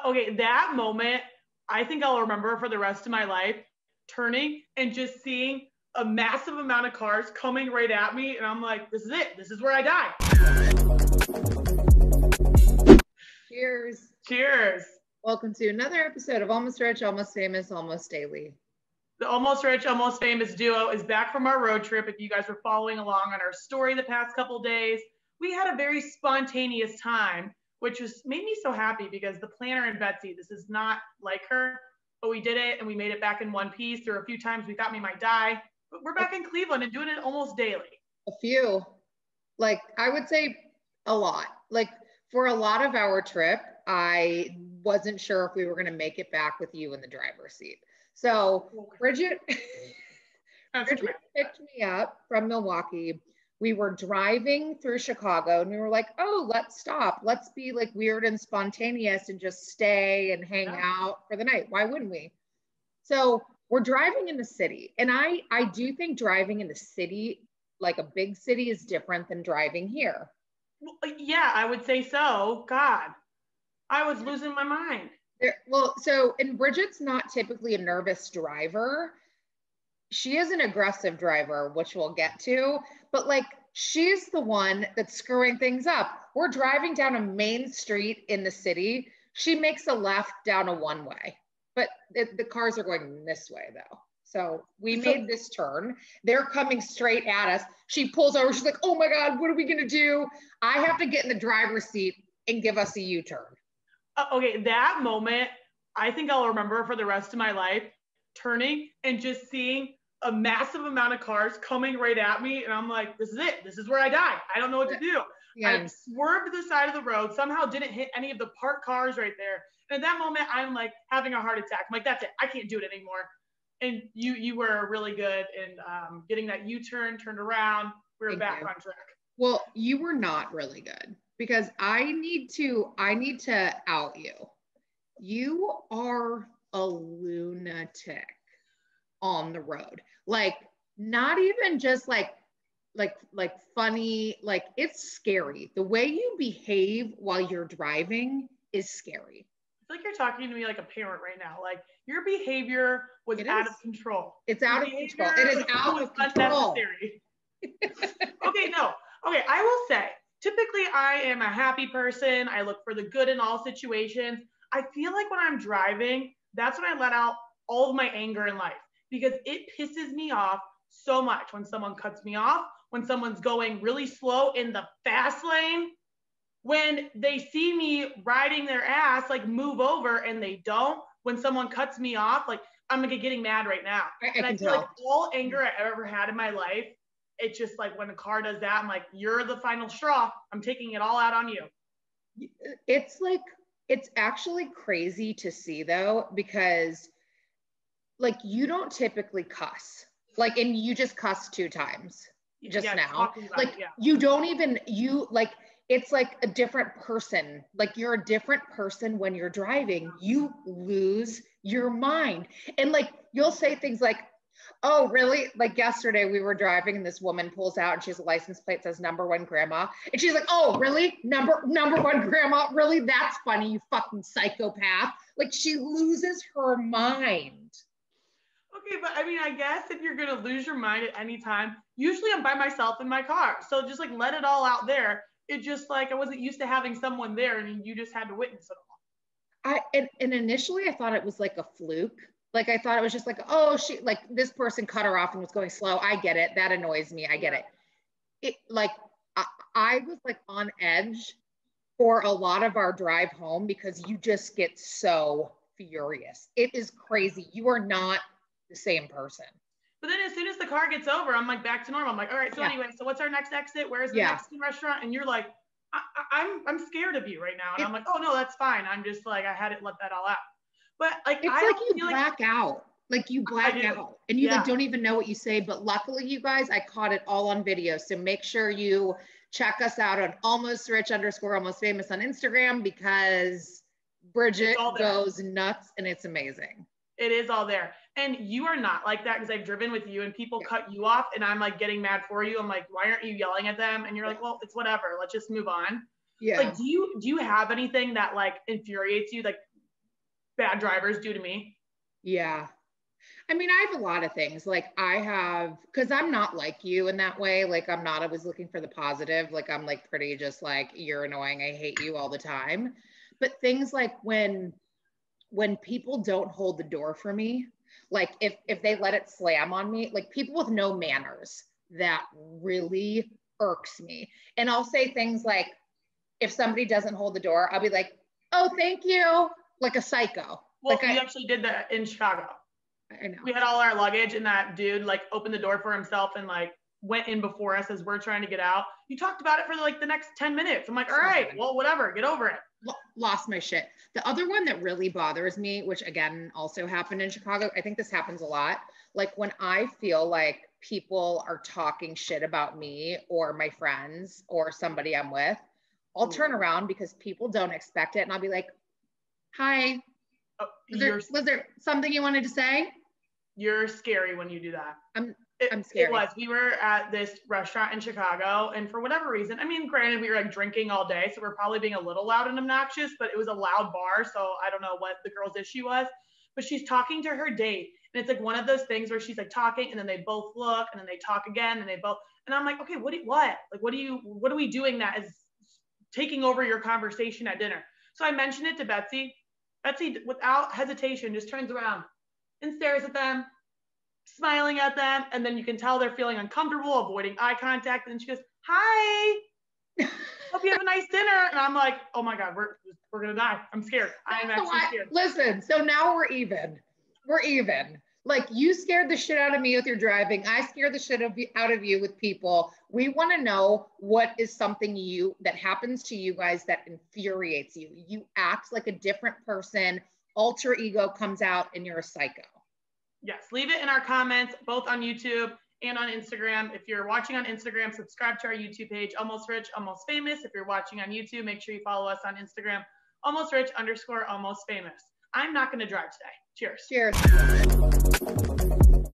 Okay, that moment, I think I'll remember for the rest of my life, turning and just seeing a massive amount of cars coming right at me. And I'm like, this is it. This is where I die. Cheers. Cheers. Welcome to another episode of Almost Rich, Almost Famous, Almost Daily. The Almost Rich, Almost Famous duo is back from our road trip. If you guys were following along on our story the past couple days, we had a very spontaneous time, which made me so happy because the planner and Betsy, this is not like her, but we did it and we made it back in one piece. There were a few times we thought we might die, but we're back in Cleveland and doing it almost daily. A few, like I would say a lot. Like for a lot of our trip, I wasn't sure if we were going to make it back with you in the driver's seat. So Bridget picked me up from Milwaukee. We were driving through Chicago and we were like, oh, let's stop. Let's be like weird and spontaneous and just stay and hang out for the night. Why wouldn't we? So we're driving in the city. And I do think driving in the city, like a big city, is different than driving here. Well, yeah, I would say so. God, I was losing my mind. And Bridget's not typically a nervous driver. She is an aggressive driver, which we'll get to, but like she's the one that's screwing things up. We're driving down a main street in the city. She makes a left down a one-way, but the cars are going this way though. So we made this turn. They're coming straight at us. She pulls over. She's like, oh my God, what are we going to do? I have to get in the driver's seat and give us a U-turn. Okay, that moment, I think I'll remember for the rest of my life, turning and just seeing a massive amount of cars coming right at me. And I'm like, this is it. This is where I die. I don't know what to do. Yeah. I swerved to the side of the road, somehow didn't hit any of the parked cars right there. And at that moment, I'm like having a heart attack. I'm like, that's it. I can't do it anymore. And you were really good in getting that U-turn, turned around. We were back on track. Well, you were not really good because I need to out you. You are a lunatic on the road. Like not even just like funny, like it's scary. The way you behave while you're driving is scary. I feel like you're talking to me like a parent right now. Like your behavior was out of control. It's out of control. It is out of control. Unnecessary. Okay, I will say, typically I am a happy person. I look for the good in all situations. I feel like when I'm driving, that's when I let out all of my anger in life because it pisses me off so much when someone cuts me off, when someone's going really slow in the fast lane, when they see me riding their ass, like move over and they don't, when someone cuts me off, like I'm getting mad right now. I feel like all anger I ever had in my life, it's just like when a car does that, I'm like, you're the final straw. I'm taking it all out on you. It's like, it's actually crazy to see though, because like you don't typically cuss, like, and you just cussed 2 times just now. Like you don't even, it's like a different person. Like you're a different person when you're driving. You lose your mind. And like, you'll say things like, oh, really? Like yesterday we were driving and this woman pulls out and she has a license plate that says #1 grandma. And she's like, oh, really? Number 1 grandma? Really? That's funny, you fucking psychopath. Like she loses her mind. Okay, but I mean, I guess if you're going to lose your mind at any time, usually I'm by myself in my car. So just like let it all out there. It just like, I wasn't used to having someone there and you just had to witness it all. And initially I thought it was like a fluke. Like I thought it was just like, oh, like this person cut her off and was going slow. I get it. That annoys me. I get it. It like, I was like on edge for a lot of our drive home because you just get so furious. It is crazy. You are not the same person. But then as soon as the car gets over, I'm like back to normal. I'm like, all right, so anyway, so what's our next exit? Where's the next restaurant? And you're like, I'm scared of you right now. And I'm like, oh no, that's fine. I'm just like, I had to let that all out. But like, it's like you black out. Like you black out and you like don't even know what you say. But luckily you guys, I caught it all on video. So make sure you check us out on @almost famous on Instagram because Bridget goes nuts and it's amazing. It is all there. And you are not like that because I've driven with you and people cut you off and I'm like getting mad for you. I'm like, why aren't you yelling at them? And you're like, well, it's whatever. Let's just move on. Yeah. Like, do you have anything that like infuriates you? Like bad drivers do to me. Yeah. I mean, I have a lot of things. Like I have, because I'm not like you in that way. Like I'm not always looking for the positive. Like I'm like pretty just like, you're annoying, I hate you all the time. But things like when people don't hold the door for me, like if they let it slam on me, like people with no manners, that really irks me. And I'll say things like, if somebody doesn't hold the door, I'll be like, oh, thank you, like a psycho. Well, like we actually did that in Chicago. I know. We had all our luggage and that dude like opened the door for himself and like went in before us as we're trying to get out. You talked about it for like the next 10 minutes. I'm like, all right, well, whatever, get over it. Lost my shit. The other one that really bothers me, which again also happened in Chicago, I think this happens a lot. Like when I feel like people are talking shit about me or my friends or somebody I'm with, I'll turn around because people don't expect it. And I'll be like, hi, was there something you wanted to say? You're scary when you do that. I'm scared. It was. We were at this restaurant in Chicago, and for whatever reason, I mean, granted, we were like drinking all day, so we're probably being a little loud and obnoxious, but it was a loud bar, so I don't know what the girl's issue was. But she's talking to her date, and it's like one of those things where she's like talking, and then they both look, and then they talk again, and they both, and I'm like, okay, what? Like, what are we doing that is taking over your conversation at dinner? So I mentioned it to Betsy. Betsy, without hesitation, just turns around and stares at them, smiling at them, and then you can tell they're feeling uncomfortable, avoiding eye contact, and she goes, hi, hope you have a nice dinner. And I'm like, oh my God, we're gonna die. I'm scared. I'm actually scared. Listen, so now we're even. Like you scared the shit out of me with your driving. I scared the shit out of you with people. We want to know what is something that happens to you guys that infuriates you. You act like a different person, alter ego comes out, and you're a psycho. Yes, leave it in our comments, both on YouTube and on Instagram. If you're watching on Instagram, subscribe to our YouTube page, Almost Rich, Almost Famous. If you're watching on YouTube, make sure you follow us on Instagram, Almost Rich _ Almost Famous. I'm not going to drive today. Cheers. Cheers.